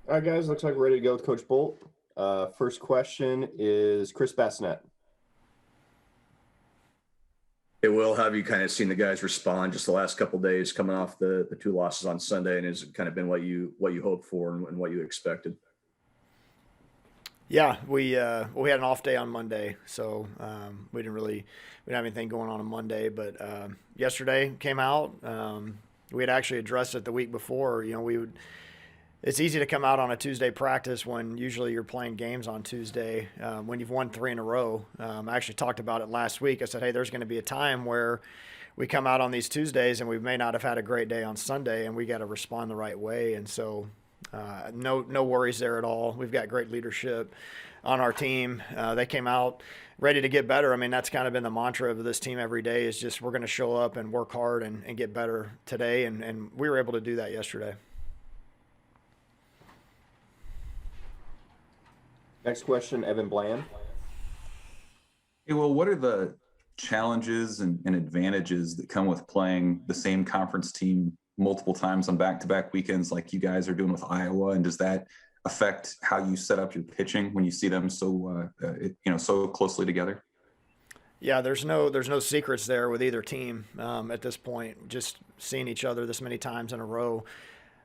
All right, guys, looks like we're ready to go with Coach Bolt. First question is Chris Bassinet. It will. Have you kind of seen the guys respond just the last couple of days coming off the two losses on Sunday, and has it kind of been what you hoped for and what you expected? Yeah, we had an off day on Monday, so we didn't have anything going on Monday. But yesterday came out. We had actually addressed it the week before. It's easy to come out on a Tuesday practice when usually you're playing games on Tuesday. When you've won three in a row, I actually talked about it last week. I said, hey, there's going to be a time where we come out on these Tuesdays and we may not have had a great day on Sunday, and we got to respond the right way. And so no worries there at all. We've got great leadership on our team. They came out ready to get better. I mean, that's kind of been the mantra of this team every day is just we're going to show up and work hard and get better today. And we were able to do that yesterday. Next question, Evan Bland. Hey, well, what are the challenges and advantages that come with playing the same conference team multiple times on back-to-back weekends like you guys are doing with Iowa? And does that affect how you set up your pitching when you see them so closely together? Yeah, there's no secrets there with either team at this point. Just seeing each other this many times in a row,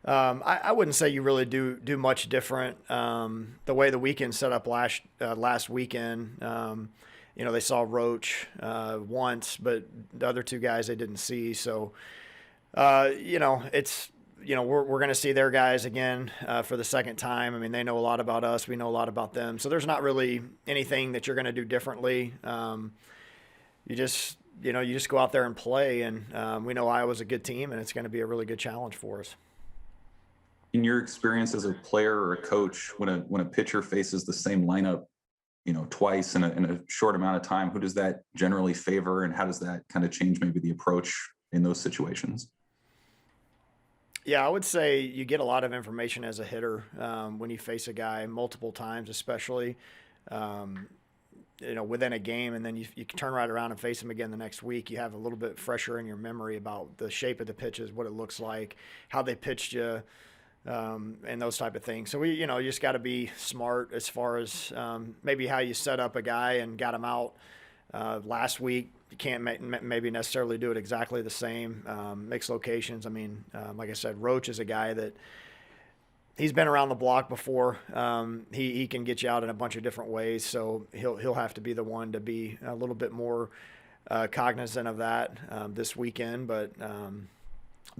I wouldn't say you really do much different. The way the weekend set up last weekend, they saw Roach once, but the other two guys they didn't see. So it's we're going to see their guys again for the second time. I mean, they know a lot about us. We know a lot about them. So there's not really anything that you're going to do differently. You just go out there and play, and we know Iowa's a good team, and it's going to be a really good challenge for us. In your experience as a player or a coach, when a pitcher faces the same lineup, twice in a short amount of time, who does that generally favor, and how does that kind of change maybe the approach in those situations? Yeah, I would say you get a lot of information as a hitter when you face a guy multiple times, especially um, within a game, and then you can turn right around and face him again the next week. You have a little bit fresher in your memory about the shape of the pitches, what it looks like, how they pitched you, and those type of things. So you just got to be smart as far as maybe how you set up a guy and got him out last week. You can't maybe necessarily do it exactly the same. Mixed locations. I mean, like I said, Roach is a guy that he's been around the block before. He can get you out in a bunch of different ways. So he'll have to be the one to be a little bit more cognizant of that this weekend. But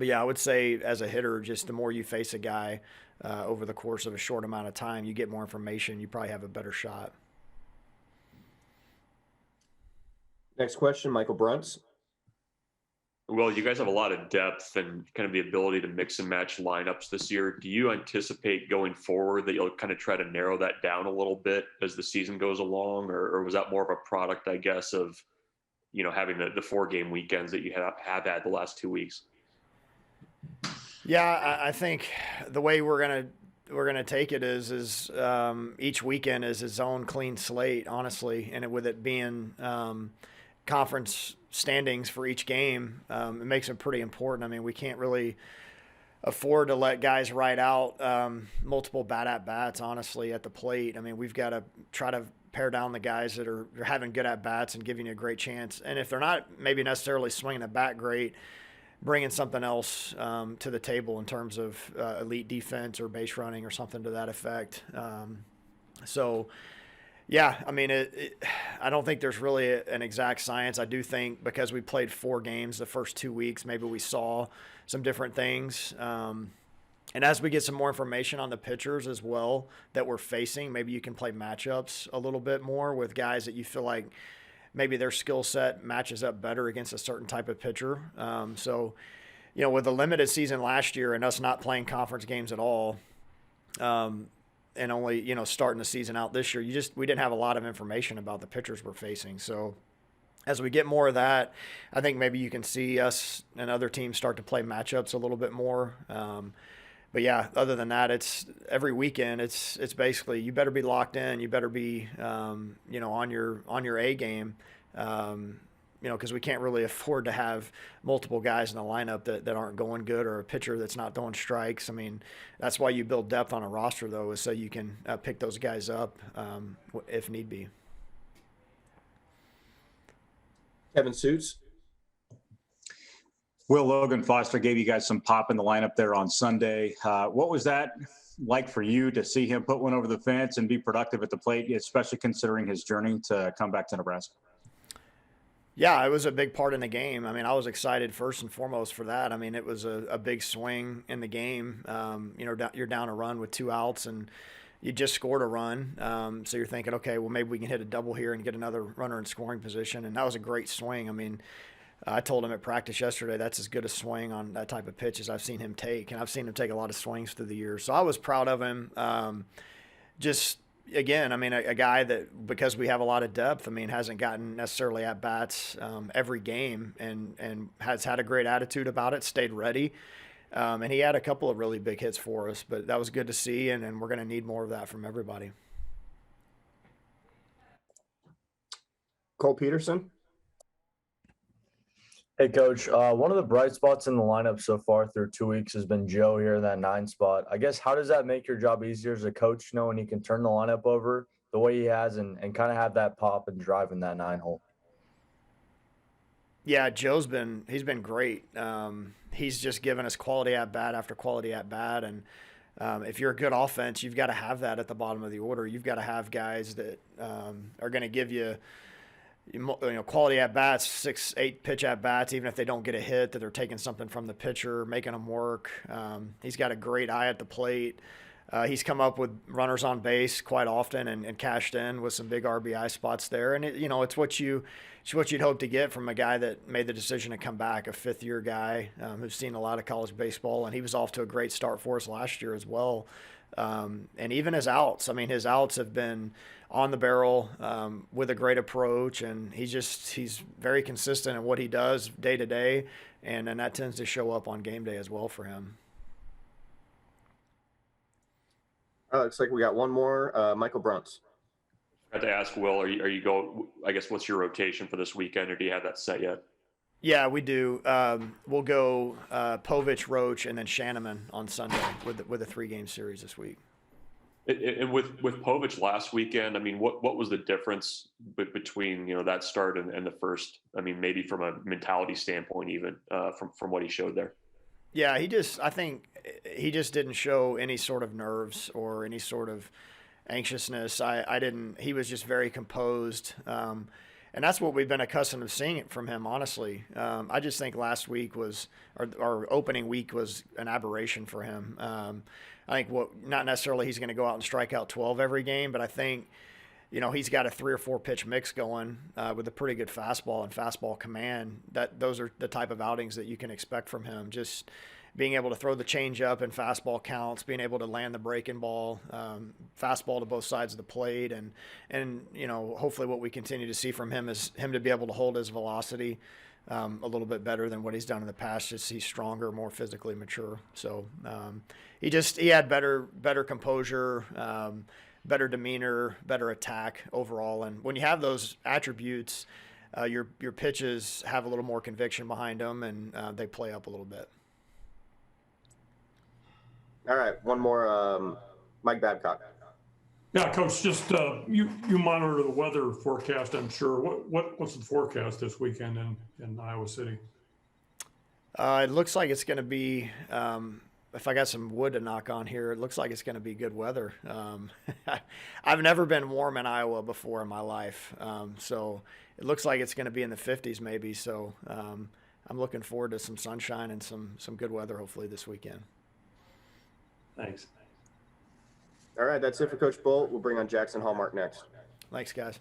yeah, I would say as a hitter, just the more you face a guy over the course of a short amount of time, you get more information. You probably have a better shot. Next question, Michael Bruntz. Well, you guys have a lot of depth and kind of the ability to mix and match lineups this year. Do you anticipate going forward that you'll kind of try to narrow that down a little bit as the season goes along, or was that more of a product, I guess, of having the 4 game weekends that you have had the last 2 weeks? Yeah, I think the way we're gonna take it is each weekend is its own clean slate, honestly, and with it being conference standings for each game, it makes it pretty important. I mean, we can't really afford to let guys ride out multiple bad at bats, honestly, at the plate. I mean, we've got to try to pare down the guys that are having good at bats and giving you a great chance. And if they're not maybe necessarily swinging the bat great, bringing something else to the table in terms of elite defense or base running or something to that effect. So yeah, I mean, I don't think there's really an exact science. I do think because we played 4 games the first 2 weeks, maybe we saw some different things. And as we get some more information on the pitchers as well that we're facing, maybe you can play matchups a little bit more with guys that you feel like maybe their skill set matches up better against a certain type of pitcher. With the limited season last year and us not playing conference games at all, and only starting the season out this year, we didn't have a lot of information about the pitchers we're facing. So as we get more of that, I think maybe you can see us and other teams start to play matchups a little bit more. But yeah, other than that, it's every weekend. It's basically you better be locked in. You better be on your A game. because we can't really afford to have multiple guys in the lineup that aren't going good, or a pitcher that's not throwing strikes. I mean, that's why you build depth on a roster, though, is so you can pick those guys up if need be. Kevin Suits. Will Logan Foster gave you guys some pop in the lineup there on Sunday. What was that like for you to see him put one over the fence and be productive at the plate, especially considering his journey to come back to Nebraska? Yeah, it was a big part in the game. I mean, I was excited first and foremost for that. I mean, it was a big swing in the game. You're down a run with 2 outs, and you just scored a run. So you're thinking, okay, well, maybe we can hit a double here and get another runner in scoring position. And that was a great swing. I mean, I told him at practice yesterday, that's as good a swing on that type of pitch as I've seen him take. And I've seen him take a lot of swings through the years. So I was proud of him. Again, I mean, a guy that, because we have a lot of depth, I mean, hasn't gotten necessarily at bats every game, and has had a great attitude about it, stayed ready. And he had a couple of really big hits for us, but that was good to see. And we're going to need more of that from everybody. Cole Peterson. Hey, Coach. One of the bright spots in the lineup so far through 2 weeks has been Joe here in that 9 spot. I guess, how does that make your job easier as a coach, knowing he can turn the lineup over the way he has and kind of have that pop and drive in that 9 hole? Yeah, he's been great. He's just given us quality at bat after quality at bat. And if you're a good offense, you've got to have that at the bottom of the order. You've got to have guys that are going to give you quality at bats, 6-8 pitch at bats, even if they don't get a hit, that they're taking something from the pitcher, making them work. He's got a great eye at the plate. He's come up with runners on base quite often and cashed in with some big RBI spots there. And it's what you'd hope to get from a guy that made the decision to come back, a 5th-year guy who's seen a lot of college baseball, and he was off to a great start for us last year as well. And even his outs, I mean, his outs have been on the barrel with a great approach, and he's very consistent in what he does day to day, and that tends to show up on game day as well for him. Looks like we got one more. Michael Bruns. I had to ask Will, are you go? I guess what's your rotation for this weekend, or do you have that set yet? Yeah, we do. We'll go Povich, Roach, and then Shanneman on Sunday with a 3-game series this week. And with Povich last weekend, I mean, what was the difference between that start and the first? I mean, maybe from a mentality standpoint, even from what he showed there. Yeah, I think he just didn't show any sort of nerves or any sort of anxiousness. He was just very composed. And that's what we've been accustomed to seeing it from him, honestly. I just think last week our opening week was an aberration for him. I think not necessarily he's going to go out and strike out 12 every game, but I think, he's got a 3 or 4 pitch mix going with a pretty good fastball and fastball command. Those are the type of outings that you can expect from him. Just being able to throw the change up and fastball counts, being able to land the breaking ball, fastball to both sides of the plate. And hopefully what we continue to see from him is him to be able to hold his velocity a little bit better than what he's done in the past. Just he's stronger, more physically mature. So he had better composure, better demeanor, better attack overall. And when you have those attributes, your pitches have a little more conviction behind them, and they play up a little bit. All right, one more. Mike Babcock. Yeah, Coach, just you monitor the weather forecast, I'm sure. What's the forecast this weekend in Iowa City? It looks like it's going to be, if I got some wood to knock on here, it looks like it's going to be good weather. I've never been warm in Iowa before in my life, so it looks like it's going to be in the 50s maybe. So I'm looking forward to some sunshine and some good weather hopefully this weekend. Thanks. All right, that's it for Coach Bolt. We'll bring on Jackson Hallmark next. Thanks, guys.